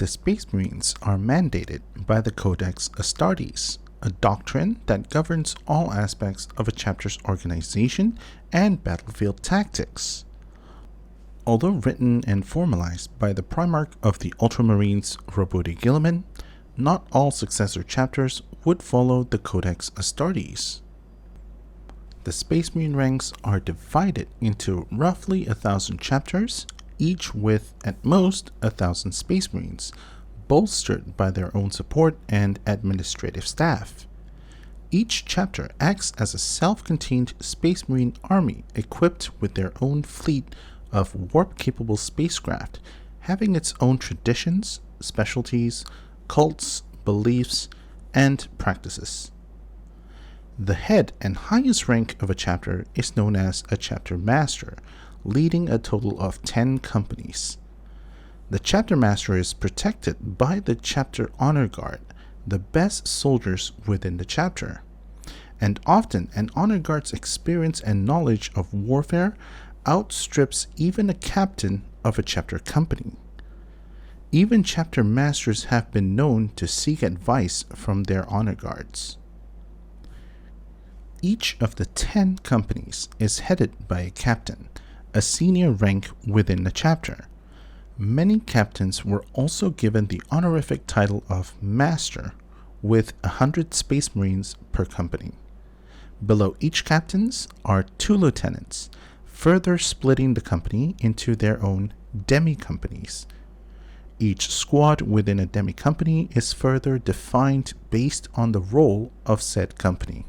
The Space Marines are mandated by the Codex Astartes, a doctrine that governs all aspects of a chapter's organization and battlefield tactics. Although written and formalized by the Primarch of the Ultramarines, Roboute Guilliman, not all successor chapters would follow the Codex Astartes. The Space Marine ranks are divided into roughly 1,000 chapters, each with at most 1,000 Space Marines, bolstered by their own support and administrative staff. Each chapter acts as a self-contained Space Marine army equipped with their own fleet of warp-capable spacecraft, having its own traditions, specialties, cults, beliefs, and practices. The head and highest rank of a chapter is known as a chapter master, leading a total of 10 companies. The chapter master is protected by the chapter honor guard, the best soldiers within the chapter. And often an honor guard's experience and knowledge of warfare outstrips even a captain of a chapter company. Even chapter masters have been known to seek advice from their honor guards. Each of the 10 companies is headed by a captain, a senior rank within the chapter. Many captains were also given the honorific title of Master, with 100 Space Marines per company. Below each captains are 2 lieutenants, further splitting the company into their own demi-companies. Each squad within a demi-company is further defined based on the role of said company.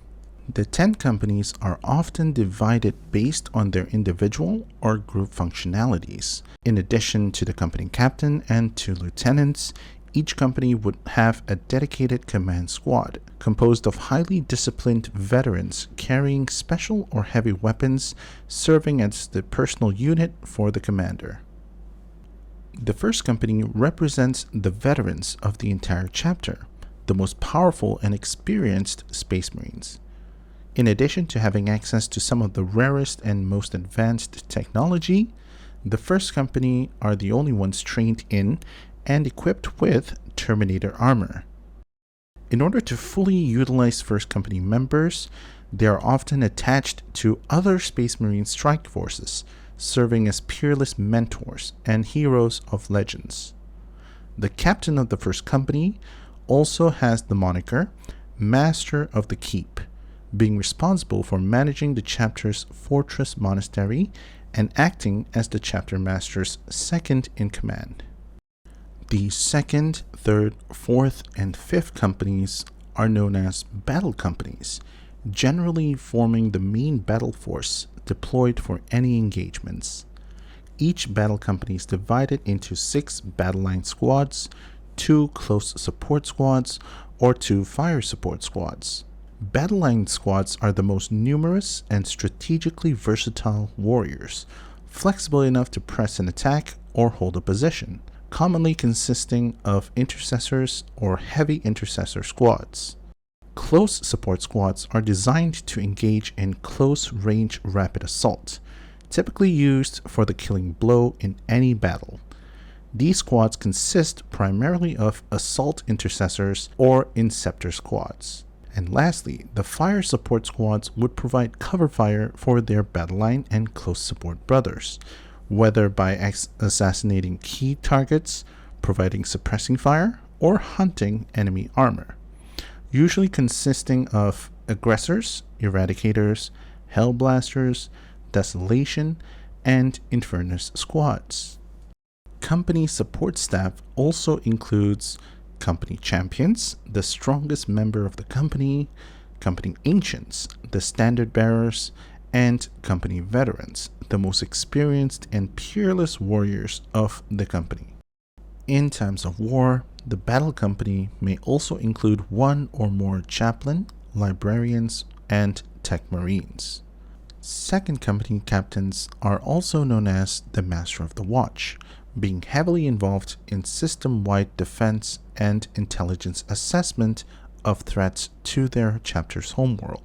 The 10 companies are often divided based on their individual or group functionalities. In addition to the company captain and 2 lieutenants, each company would have a dedicated command squad, composed of highly disciplined veterans carrying special or heavy weapons, serving as the personal unit for the commander. The first company represents the veterans of the entire chapter, the most powerful and experienced Space Marines. In addition to having access to some of the rarest and most advanced technology, the first company are the only ones trained in and equipped with Terminator armor. In order to fully utilize first company members, they are often attached to other Space Marine strike forces, serving as peerless mentors and heroes of legends. The captain of the first company also has the moniker Master of the Keep, being responsible for managing the chapter's fortress monastery and acting as the chapter master's second in command. The second, third, fourth, and fifth companies are known as battle companies, generally forming the main battle force deployed for any engagements. Each battle company is divided into 6 battle line squads, 2 close support squads, or 2 fire support squads. Battle line squads are the most numerous and strategically versatile warriors, flexible enough to press an attack or hold a position, commonly consisting of intercessors or heavy intercessor squads. Close support squads are designed to engage in close-range rapid assault, typically used for the killing blow in any battle. These squads consist primarily of assault intercessors or inceptor squads. And lastly, the fire support squads would provide cover fire for their battle line and close support brothers, whether by assassinating key targets, providing suppressing fire, or hunting enemy armor, usually consisting of aggressors, eradicators, hellblasters, desolation, and infernus squads. Company support staff also includes company champions, the strongest member of the company ancients, the standard bearers, and company veterans, the most experienced and peerless warriors of the company. In times of war, the battle company may also include 1 or more chaplain, librarians, and tech marines. Second company captains are also known as the Master of the Watch, being heavily involved in system-wide defense and intelligence assessment of threats to their chapter's homeworld.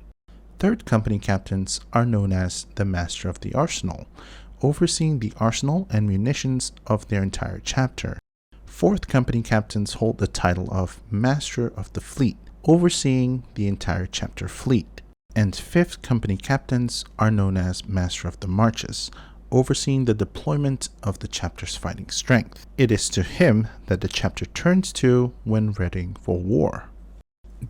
Third company captains are known as the Master of the Arsenal, overseeing the arsenal and munitions of their entire chapter. 4th company captains hold the title of Master of the Fleet, overseeing the entire chapter fleet. And 5th company captains are known as Master of the Marches, overseeing the deployment of the chapter's fighting strength. It is to him that the chapter turns to when readying for war.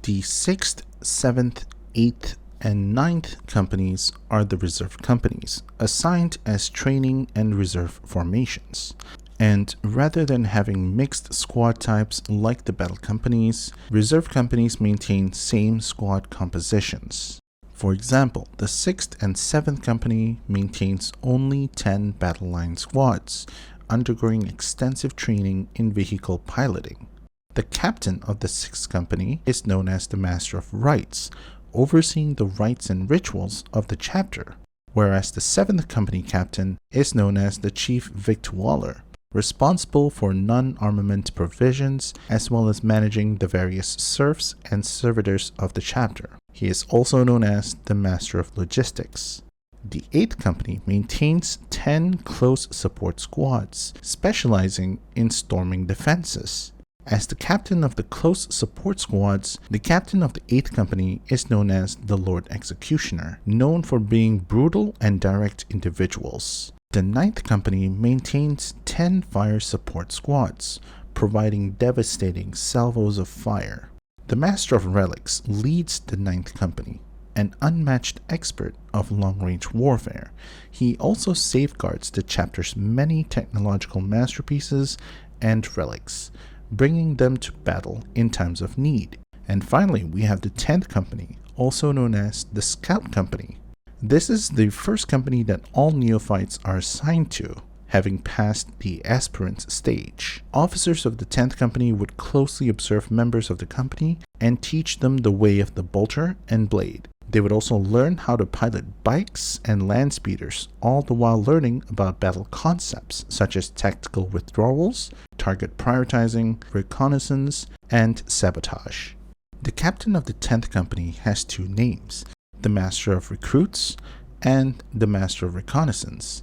The 6th, 7th, 8th, and 9th companies are the reserve companies, assigned as training and reserve formations. And rather than having mixed squad types like the battle companies, reserve companies maintain same squad compositions. For example, the 6th and 7th company maintains only 10 battle line squads, undergoing extensive training in vehicle piloting. The captain of the 6th company is known as the Master of Rites, overseeing the rites and rituals of the chapter, whereas the 7th company captain is known as the Chief Victualler, responsible for non-armament provisions as well as managing the various serfs and servitors of the chapter. He is also known as the Master of Logistics. The 8th company maintains 10 close support squads, specializing in storming defenses. As the captain of the close support squads, the captain of the 8th company is known as the Lord Executioner, known for being brutal and direct individuals. The 9th company maintains 10 fire support squads, providing devastating salvos of fire. The Master of Relics leads the 9th company, an unmatched expert of long-range warfare. He also safeguards the chapter's many technological masterpieces and relics, bringing them to battle in times of need. And finally, we have the 10th company, also known as the Scout Company. This is the first company that all neophytes are assigned to, having passed the aspirant stage. Officers of the 10th company would closely observe members of the company and teach them the way of the bolter and blade. They would also learn how to pilot bikes and land speeders, all the while learning about battle concepts such as tactical withdrawals, target prioritizing, reconnaissance, and sabotage. The captain of the 10th company has 2 names, the Master of Recruits and the Master of Reconnaissance,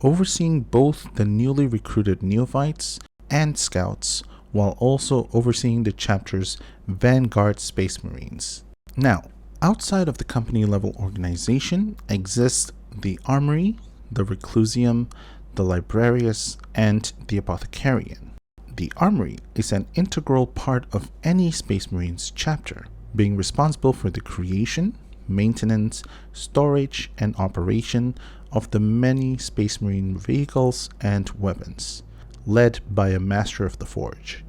overseeing both the newly recruited neophytes and scouts, while also overseeing the chapter's Vanguard Space Marines. Now, outside of the company level organization exists the Armoury, the Reclusiam, the Librarius, and the Apothecarion. The Armoury is an integral part of any Space Marines chapter, being responsible for the creation, maintenance, storage, and operation of the many Space Marine vehicles and weapons, led by a Master of the Forge.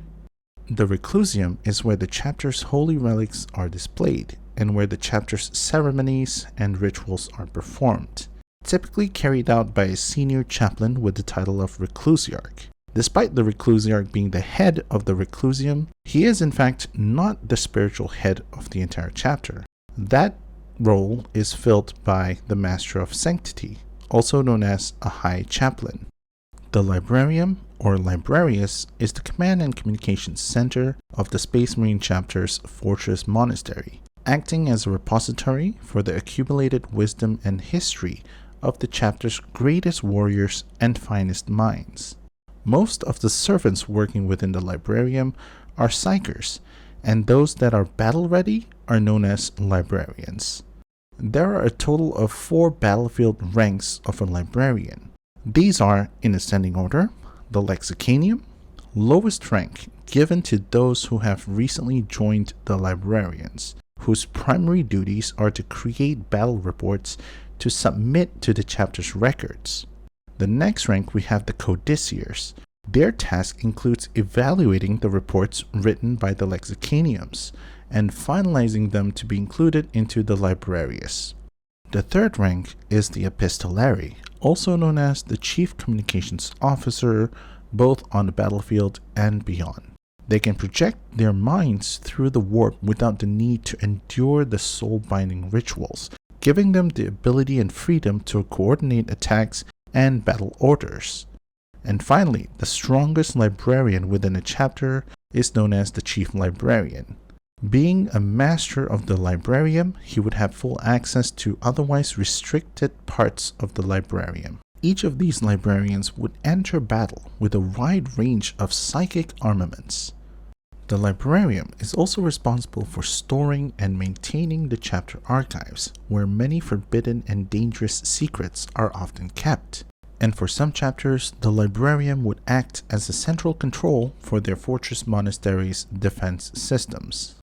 The Reclusiam is where the chapter's holy relics are displayed and where the chapter's ceremonies and rituals are performed, typically carried out by a senior chaplain with the title of Reclusiarch. Despite the Reclusiarch being the head of the Reclusiam, he is in fact not the spiritual head of the entire chapter. That role is filled by the Master of Sanctity, also known as a High Chaplain. The Librarium, or Librarius, is the command and communications center of the Space Marine chapter's Fortress Monastery, acting as a repository for the accumulated wisdom and history of the chapter's greatest warriors and finest minds. Most of the servants working within the Librarium are psychers, and those that are battle-ready are known as librarians. There are a total of 4 battlefield ranks of a librarian. These are, in ascending order, the Lexicanium, lowest rank given to those who have recently joined the librarians, whose primary duties are to create battle reports to submit to the chapter's records. The next rank we have the Codiciers. Their task includes evaluating the reports written by the Lexicaniums and finalizing them to be included into the Librarius. The third rank is the Epistolary, also known as the Chief Communications Officer, both on the battlefield and beyond. They can project their minds through the warp without the need to endure the soul-binding rituals, giving them the ability and freedom to coordinate attacks and battle orders. And finally, the strongest librarian within a chapter is known as the Chief Librarian. Being a master of the librarium, he would have full access to otherwise restricted parts of the librarium. Each of these librarians would enter battle with a wide range of psychic armaments. The librarian is also responsible for storing and maintaining the chapter archives, where many forbidden and dangerous secrets are often kept. And for some chapters, the librarian would act as a central control for their fortress monasteries' defense systems.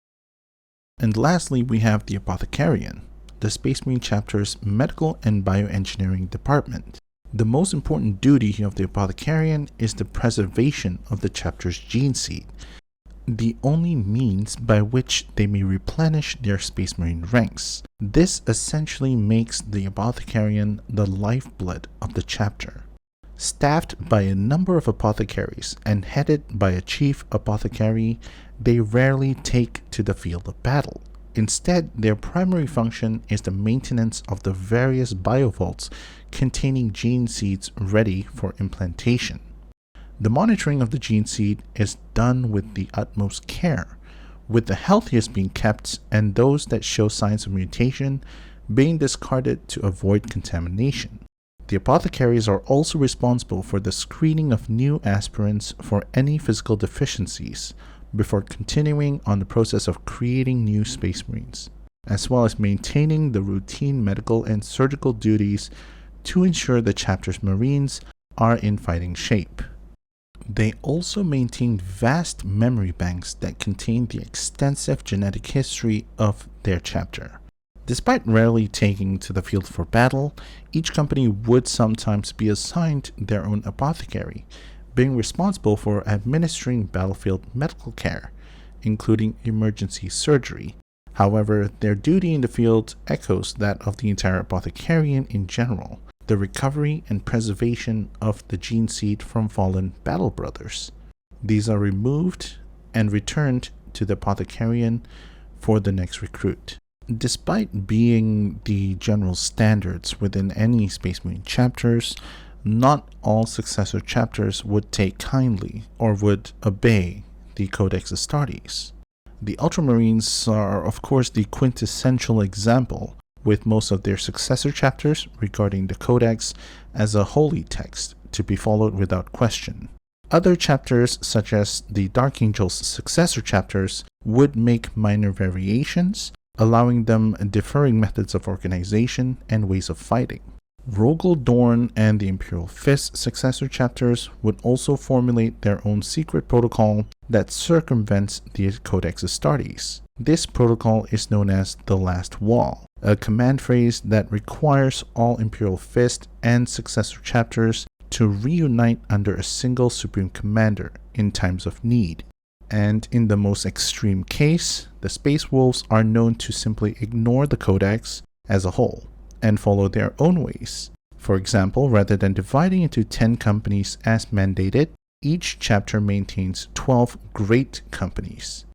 And lastly, we have the Apothecarion, the Space Marine chapter's medical and bioengineering department. The most important duty of the Apothecarion is the preservation of the chapter's gene seed, the only means by which they may replenish their Space Marine ranks. This essentially makes the Apothecarion the lifeblood of the chapter. Staffed by a number of apothecaries and headed by a chief apothecary, they rarely take to the field of battle. Instead, their primary function is the maintenance of the various biovaults containing gene seeds ready for implantation. The monitoring of the gene seed is done with the utmost care, with the healthiest being kept and those that show signs of mutation being discarded to avoid contamination. The apothecaries are also responsible for the screening of new aspirants for any physical deficiencies before continuing on the process of creating new Space Marines, as well as maintaining the routine medical and surgical duties to ensure the chapter's Marines are in fighting shape. They also maintain vast memory banks that contain the extensive genetic history of their chapter. Despite rarely taking to the field for battle, each company would sometimes be assigned their own apothecary, being responsible for administering battlefield medical care, including emergency surgery. However, their duty in the field echoes that of the entire Apothecarion in general, the recovery and preservation of the gene seed from fallen battle brothers. These are removed and returned to the Apothecarion for the next recruit. Despite being the general standards within any Space Marine chapters, not all successor chapters would take kindly or would obey the Codex Astartes. The Ultramarines are of course the quintessential example, with most of their successor chapters regarding the Codex as a holy text to be followed without question. Other chapters, such as the Dark Angel's successor chapters, would make minor variations, allowing them differing methods of organization and ways of fighting. Rogel Dorn and the Imperial Fist successor chapters would also formulate their own secret protocol that circumvents the Codex Astartes. This protocol is known as the Last Wall, a command phrase that requires all Imperial Fist and successor chapters to reunite under a single Supreme Commander in times of need. And in the most extreme case, the Space Wolves are known to simply ignore the Codex as a whole and follow their own ways. For example, rather than dividing into 10 companies as mandated, each chapter maintains 12 great companies.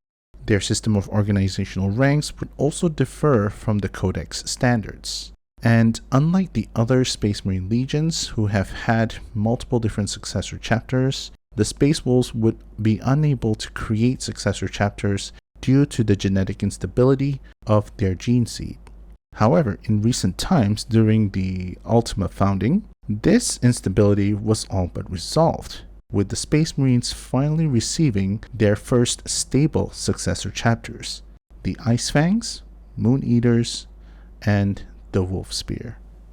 Their system of organizational ranks would also differ from the Codex standards. And unlike the other Space Marine legions who have had multiple different successor chapters, the Space Wolves would be unable to create successor chapters due to the genetic instability of their gene seed. However, in recent times during the Ultima founding, this instability was all but resolved, with the Space Marines finally receiving their first stable successor chapters, the Ice Fangs, Moon Eaters, and the Wolf Spear.